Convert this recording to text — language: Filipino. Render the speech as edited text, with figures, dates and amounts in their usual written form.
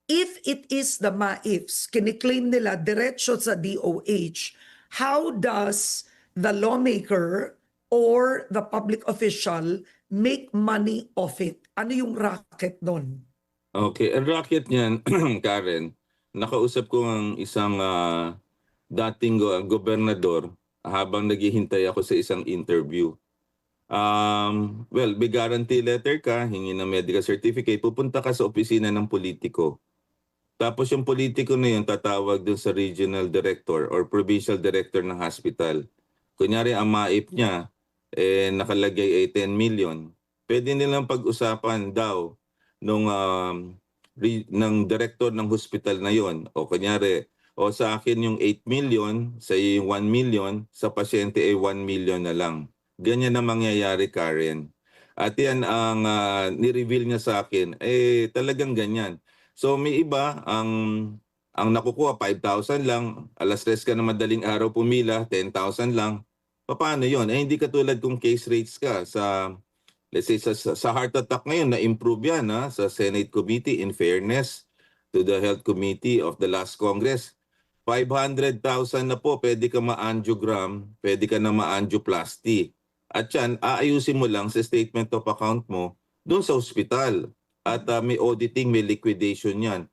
if it is the MAIFs, kiniklaim nila diretso sa DOH, how does the lawmaker or the public official make money off it? Ano yung racket nun? Okay, ang racket niyan, Karen, nakausap ko ang isang dating gobernador habang naghihintay ako sa isang interview. Well, may guarantee letter ka, hingi ng medical certificate, pupunta ka sa opisina ng politiko. Tapos yung politiko na yun tatawag dun sa regional director or provincial director ng hospital. Kunyari ang MAIP niya, nakalagay ay 10 million. Pwede nilang pag-usapan daw ng director ng hospital na yon. O kunyari, o sa akin yung 8 million, sa iyo yung 1 million, sa pasyente ay 1 million na lang. Ganyan na mangyayari, Karen. At yan ang ni-reveal niya sa akin, talagang ganyan. So may iba ang nakukuha 5,000 lang, alas 3 ka na madaling araw pumila, 10,000 lang. Paano 'yon? Hindi katulad kung case rates ka sa let's say sa heart attack ngayon na-improve yan sa Senate Committee in fairness to the Health Committee of the last Congress. 500,000 na po pwede ka ma-angiogram, pwede ka na ma-angioplasty. At yan, aayusin mo lang sa statement of account mo doon sa ospital. At may auditing, may liquidation yan.